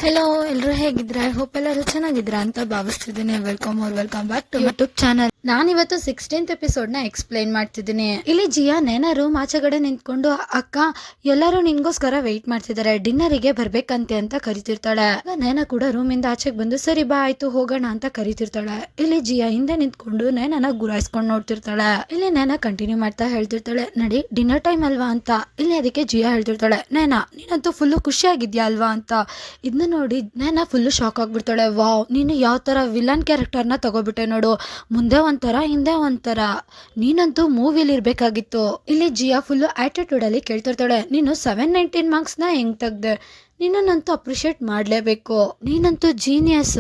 Hello, ಎಲ್ಲರೂ ಹೇಗಿದ್ರೆ? Hope ಎಲ್ಲರೂ ಚೆನ್ನಾಗಿದ್ರ ಅಂತ ಭಾವಿಸ್ತಿದ್ದೀನಿ. Welcome back to YouTube channel. ನಾನಿವತ್ತು 16th ಎಪಿಸೋಡ್ನ ಎಕ್ಸ್ಪ್ಲೈನ್ ಮಾಡ್ತಿದ್ದೀನಿ. ಇಲ್ಲಿ ಜಿಯಾ ನೇನ ರೂಮ್ ಆಚೆಗಡೆ ನಿಂತ್ಕೊಂಡು, ಅಕ್ಕ ಎಲ್ಲರೂ ನಿನ್ಗೋಸ್ಕರ ವೆಯ್ಟ್ ಮಾಡ್ತಿದ್ದಾರೆ, ಡಿನ್ನರಿಗೆ ಬರ್ಬೇಕಂತೆ ಅಂತ ಕರಿತಿರ್ತಾಳೆ. ನೇನ ಕೂಡ ರೂಮ್ ಇಂದ ಆಚೆಗೆ ಬಂದು ಸರಿ ಬಾ ಆಯ್ತು ಹೋಗೋಣ ಅಂತ ಕರಿತಿರ್ತಾಳೆ. ಇಲ್ಲಿ ಜಿಯಾ ಹಿಂದೆ ನಿಂತ್ಕೊಂಡು ನೇನನ ಗುರಾಯಿಸ್ಕೊಂಡು ನೋಡ್ತಿರ್ತಾಳೆ. ಇಲ್ಲಿ ನೇನ ಕಂಟಿನ್ಯೂ ಮಾಡ್ತಾ ಹೇಳ್ತಿರ್ತಾಳೆ, ನಡಿ ಡಿನ್ನರ್ ಟೈಮ್ ಅಲ್ವಾ ಅಂತ. ಇಲ್ಲಿ ಅದಕ್ಕೆ ಜಿಯಾ ಹೇಳ್ತಿರ್ತಾಳೆ, ನೇನ ನೀನಂತೂ ಫುಲ್ಲು ಖುಷಿಯಾಗಿದ್ಯಾ ಅಲ್ವಾ ಅಂತ. ಇದನ್ನ ನೋಡಿ ನೇನ ಫುಲ್ಲು ಶಾಕ್ ಆಗ್ಬಿಡ್ತಾಳೆ. ವಾವ್, ನೀನು ಯಾವ ತರ ವಿಲನ್ ಕ್ಯಾರೆಕ್ಟರ್ನ ತಗೋಬಿಟ್ಟೆ ನೋಡು, ಮುಂದೆ ಒಂಥರ ಹಿಂದೆ ಒಂಥರ, ನೀನಂತೂ ಮೂವಿಲಿ ಇರ್ಬೇಕಾಗಿತ್ತು. ಇಲ್ಲಿ ಜಿಯಾ ಫುಲ್ಲು ಆಟಿಟ್ಯೂಡ್ ಅಲ್ಲಿ ಕೇಳ್ತಿರ್ತಾಳೆ, ನೀನು 719 ಮಾರ್ಕ್ಸ್ನ ಹೆಂಗ್ ತೆಗ್ದೆ? ನಿನ್ನಂತೂ ಅಪ್ರಿಶಿಯೇಟ್ ಮಾಡ್ಲೇಬೇಕು, ನೀನಂತೂ ಜೀನಿಯಸ್.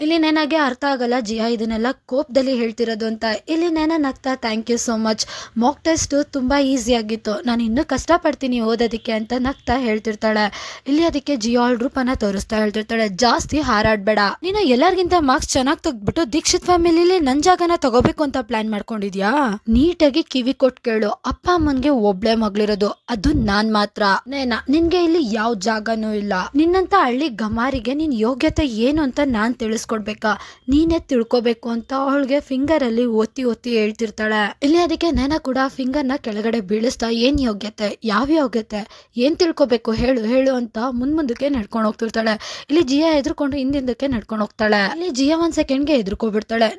ಇಲ್ಲಿ ನನಗೆ ಅರ್ಥ ಆಗಲ್ಲ ಜಿಯಾ ಇದನ್ನೆಲ್ಲ ಕೋಪದಲ್ಲಿ ಹೇಳ್ತಿರೋದು ಅಂತ. ಇಲ್ಲಿ ನೇನ ನಗ್ತಾ thank you so much, mock test ತುಂಬಾ ಈಸಿ ಆಗಿತ್ತು, ನಾನು ಇನ್ನೂ ಕಷ್ಟಪಡ್ತೀನಿ ಓದೋದಕ್ಕೆ ಅಂತ ನಗ್ತಾ ಹೇಳ್ತಿರ್ತಾಳೆ. ಇಲ್ಲಿ ಅದಕ್ಕೆ ಜಿಯಾ ಅವಳ ರೂಪನ ತೋರಿಸ್ತಾ ಹೇಳ್ತಿರ್ತಾಳೆ, ಜಾಸ್ತಿ ಹಾರಾಡ್ಬೇಡ, ನೀನು ಎಲ್ಲರಿಗಿಂತ ಮಾರ್ಕ್ಸ್ ಚೆನ್ನಾಗಿ ತೆಗ್ದ್ಬಿಟ್ಟು ದೀಕ್ಷಿತ್ ಫ್ಯಾಮಿಲಿಲಿ ನನ್ ಜಾಗನ ತಗೋಬೇಕು ಅಂತ ಪ್ಲಾನ್ ಮಾಡ್ಕೊಂಡಿದ್ಯಾ? ನೀಟಾಗಿ ಕಿವಿ ಕೊಟ್ಟು ಕೇಳು, ಅಪ್ಪ ಅಮ್ಮನ್ಗೆ ಒಬ್ಳೆ ಮಗಳಿರೋದು, ಅದು ನಾನ್ ಮಾತ್ರ. ನೇನ ನಿನ್ಗೆ ಇಲ್ಲಿ ಯಾವ ಜಾಗನೂ ಇಲ್ಲ, ನಿನ್ನಂತ ಹಳ್ಳಿ ಗಮಾರಿಗೆ ನಿನ್ ಯೋಗ್ಯತೆ ಏನು ಅಂತ ನಾನ್ ತಿಳಿಸ್ಕೊಡ್ಬೇಕಾ, ನೀನೇ ತಿಳ್ಕೊಬೇಕು ಅಂತ ಅವಳಿಗೆ ಫಿಂಗರ್ ಅಲ್ಲಿ ಒತ್ತಿ ಒತ್ತಿ ಹೇಳ್ತಿರ್ತಾಳೆ. ಇಲ್ಲಿ ಅದಕ್ಕೆ ನೇನ ಕೂಡ ಫಿಂಗರ್ ನ ಕೆಳಗಡೆ ಬೀಳಿಸ್ತಾ, ಏನ್ ಯೋಗ್ಯತೆ, ಯಾವ ಯೋಗ್ಯತೆ, ಏನ್ ತಿಳ್ಕೊಬೇಕು ಹೇಳು ಹೇಳು ಅಂತ ಮುಂದಕ್ಕೆ ನಡ್ಕೊಂಡು ಹೋಗ್ತಿರ್ತಾಳೆ. ಇಲ್ಲಿ ಜಿಯಾ ಎದ್ರುಕೊಂಡು ಹಿಂದಿಂದಕ್ಕೆ ನಡ್ಕೊಂಡು ಹೋಗ್ತಾಳೆ. ಇಲ್ಲಿ ಜಿಯಾ 1 ಸೆಕೆಂಡ್ಗೆ ಎದ್ರುಕೋಬಿಡ್ತಾಳೆ.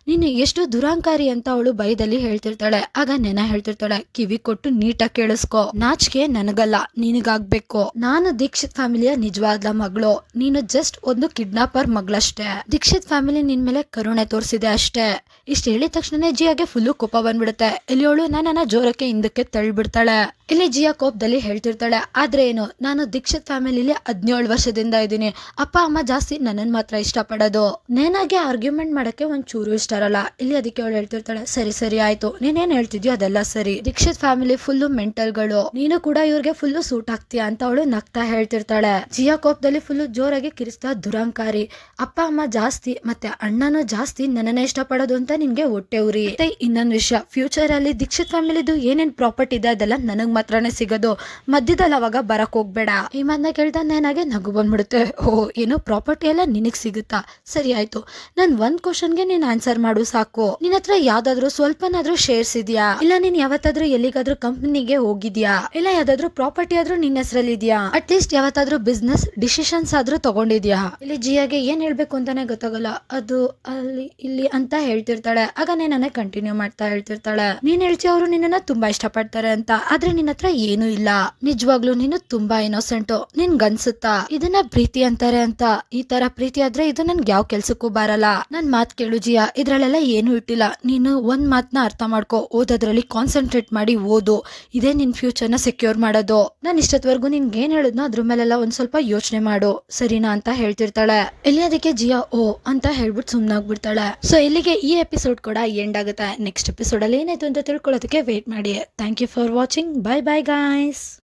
ನೀನು ಎಷ್ಟು ದುರಾಂಕಾರಿ ಅಂತ ಅವಳು ಭಯದಲ್ಲಿ ಹೇಳ್ತಿರ್ತಾಳೆ. ಆಗ ನೇನ ಹೇಳ್ತಿರ್ತಾಳೆ, ಕಿವಿ ಕೊಟ್ಟು ನೀಟಾಗಿ ಕೇಳಿಸ್ಕೊ, ನಾಚಿಕೆ ನನಗಲ್ಲ ನಿನಗಾಗ್ಬೇಕು, ನಾನು ದೀಕ್ಷಿತ್ ಫ್ಯಾಮಿಲಿಯ ನಿಜವಾದ ಮಗಳು, ನೀನು ಜಸ್ಟ್ ಒಂದು ಕಿಡ್ನಾಪರ್ ಮಗಳಷ್ಟೇ, ದೀಕ್ಷಿತ್ ಫ್ಯಾಮಿಲಿ ನಿನ್ ಮೇಲೆ ಕರುಣೆ ತೋರಿಸಿದೆ ಅಷ್ಟೇ. ಇಷ್ಟ ಹೇಳಿದ ತಕ್ಷಣ ಜಿಯಾಗೆ ಫುಲ್ಲು ಕೋಪ ಬಂದ್ಬಿಡುತ್ತೆ. ಇಲ್ಲಿ ಅವಳು ನನ್ನ ಜೋರಕ್ಕೆ ಹಿಂದಕ್ಕೆ ತಳ್ಳಿಬಿಡ್ತಾಳೆ. ಇಲ್ಲಿ ಜಿಯಾ ಕೋಪದಲ್ಲಿ ಹೇಳ್ತಿರ್ತಾಳೆ, ಆದ್ರೆ ಏನು, ನಾನು ದೀಕ್ಷಿತ್ ಫ್ಯಾಮಿಲಿಲಿ 17 ವರ್ಷದಿಂದ ಇದ್ದೀನಿ, ಅಪ್ಪ ಅಮ್ಮ ಜಾಸ್ತಿ ನನ್ನನ್ ಮಾತ್ರ ಇಷ್ಟಪಡೋದು. ನೇನಾಗೆ ಆರ್ಗ್ಯುಮೆಂಟ್ ಮಾಡಕ್ಕೆ ಒಂದ್ ಚೂರು ಇಷ್ಟ ಇರಲ್ಲ. ಇಲ್ಲಿ ಅದಕ್ಕೆ ಅವಳು ಹೇಳ್ತಿರ್ತಾಳೆ, ಸರಿ ಆಯ್ತು, ನೀನೇನ್ ಹೇಳ್ತಿದ್ಯೋ ಅದೆಲ್ಲ ಸರಿ, ದೀಕ್ಷಿತ್ ಫ್ಯಾಮಿಲಿ ಫುಲ್ಲು ಮೆಂಟಲ್ಗಳು, ನೀನು ಕೂಡ ಇವ್ರಿಗೆ ಫುಲ್ಲು ಸೂಟ್ ಆಗ್ತೀಯ ಅಂತ ಅವಳು ನಗ್ತಾ ಹೇಳ್ತಿರ್ತಾಳೆ. ಜಿಯಾ ಕೋಪದಲ್ಲಿ ಫುಲ್ಲು ಜೋರಾಗಿ ಕಿರಿಸ್ತಾ, ದುರಾಂಕಾರಿ, ಅಪ್ಪ ಅಮ್ಮ ಜಾಸ್ತಿ ಮತ್ತೆ ಅಣ್ಣನೂ ಜಾಸ್ತಿ ನನ್ನನ್ನೇ ಇಷ್ಟಪಡೋದು ಅಂತ ನಿನ್ಗೆ ಹೊಟ್ಟೆ ಉರಿ. ಮತ್ತೆ ಇನ್ನೊಂದು ವಿಷಯ, ಫ್ಯೂಚರ್ ಅಲ್ಲಿ ದೀಕ್ಷಿತ್ ಫ್ಯಾಮಿಲಿದು ಏನೇನ್ ಪ್ರಾಪರ್ಟಿ ಇದೆ ಅದೆಲ್ಲ ನನಗ್ ಮಾತ್ರನೇ ಸಿಗೋದು, ಮಧ್ಯದಲ್ಲಿ ಅವಾಗ ಬರಕ್ ಹೋಗ್ಬೇಡ. ಈ ಮಾತನ್ನ ಕೇಳ್ತಾ ನನಗೆ ನಗು ಬಂದ್ಬಿಡುತ್ತೆ. ಓ, ಏನೋ ಪ್ರಾಪರ್ಟಿ ಎಲ್ಲ ನಿನಗ್ ಸಿಗುತ್ತಾ, ಸರಿ ಆಯ್ತು, ನನ್ ಒಂದ್ ಕ್ವಶನ್ಗೆ ನೀನ್ ಆನ್ಸರ್ ಮಾಡು ಸಾಕು. ನಿನ್ ಹತ್ರ ಯಾವ್ದಾದ್ರು ಸ್ವಲ್ಪನಾದ್ರೂ ಶೇರ್ಸ್ ಇದೆಯಾ, ಇಲ್ಲ ನೀನ್ ಯಾವತ್ತಾದ್ರೂ ಎಲ್ಲಿಗಾದ್ರೂ ಕಂಪ್ನಿಗೆ ಹೋಗಿದ್ಯಾ, ಇಲ್ಲ ಯಾವ್ದಾದ್ರು ಪ್ರಾಪರ್ಟಿ ಆದ್ರೂ ನಿನ್ನ ಹೆಸರಲ್ಲಿ ಇದೆಯಾ, ಅಟ್ ಲೀಸ್ಟ್ ಯಾವತ್ತಾದ್ರೂ ಬಿಸ್ನೆಸ್ ಡಿಸಿಷನ್ಸ್ ಆದ್ರೂ ತಗೊಂಡಿದ್ಯಾ? ಇಲ್ಲಿ ಜಿಯಾಗೆ ಏನ್ ಹೇಳ್ಬೇಕು ಅಂತಾನೆ ಗೊತ್ತಾಗಲ್ಲ. ಅದು ಅಲ್ಲಿ ಇಲ್ಲಿ ಅಂತ ಹೇಳ್ತಿರ್ತಾಳೆ. ಆಗ ನನಗೆ ಕಂಟಿನ್ಯೂ ಮಾಡ್ತಾ ಹೇಳ್ತಿರ್ತಾಳೆ, ನೀನ್ ಹೇಳ್ತೀಯ ಅವರು ನಿನ್ನ ತುಂಬಾ ಇಷ್ಟಪಡ್ತಾರೆ ಅಂತ, ಆದ್ರೆ ನಿನ್ನ ಹತ್ರ ಏನು ಇಲ್ಲ, ನಿಜವಾಗ್ಲೂ ನೀನು ತುಂಬಾ ಇನ್ನೋಸೆಂಟ್, ನಿನ್ಗನ್ಸುತ್ತಾ ಇದನ್ನ ಪ್ರೀತಿ ಅಂತಾರೆ ಅಂತ? ಈ ತರ ಪ್ರೀತಿ ಆದ್ರೆ ಇದು ನನ್ಗೆ ಯಾವ ಕೆಲ್ಸಕ್ಕೂ ಬರಲ್ಲ. ನನ್ ಮಾತ್ ಕೇಳು ಜಿಯಾ, ಇದ್ರಲ್ಲೆಲ್ಲ ಏನು ಇಟ್ಟಿಲ್ಲ, ನೀನು ಒಂದ್ ಮಾತ್ನ ಅರ್ಥ ಮಾಡ್ಕೋ, ಓದೋದ್ರಲ್ಲಿ ಕಾನ್ಸಂಟ್ರೇಟ್ ಮಾಡಿ ಓದು, ಇದೇ ನಿನ್ ಫ್ಯೂಚರ್ ನ ಸೆಕ್ಯೂರ್ ಮಾಡೋದು. ನಾನು ಇಷ್ಟತ್ವರೆಗೂ ನಿನ್ಗೆ ಏನ್ ಹೇಳಿದ್ನೋ ಅದ್ರ ಮೇಲೆಲ್ಲ ಒಂದ್ ಸ್ವಲ್ಪ ಯೋಚನೆ ಮಾಡು, ಸರಿನಾ ಅಂತ ಹೇಳ್ತಿರ್ತಾಳೆ. ಇಲ್ಲಿ ಅದಕ್ಕೆ ಜಿಯಾ ಓ ಅಂತ ಹೇಳ್ಬಿಟ್ಟು ಸುಮ್ನಾಗ್ಬಿಡ್ತಾಳೆ. ಸೊ ಇಲ್ಲಿಗೆ ಈ ಎಪಿಸೋಡ್ ಕೂಡ ಎಂಡ್ ಆಗುತ್ತೆ. ನೆಕ್ಸ್ಟ್ ಎಪಿಸೋಡ್ ಅಲ್ಲಿ ಏನಾಯ್ತು ಅಂತ ತಿಳ್ಕೊಳ್ಳೋದಕ್ಕೆ ವೇಟ್ ಮಾಡಿ. Thank you for watching. Bye guys.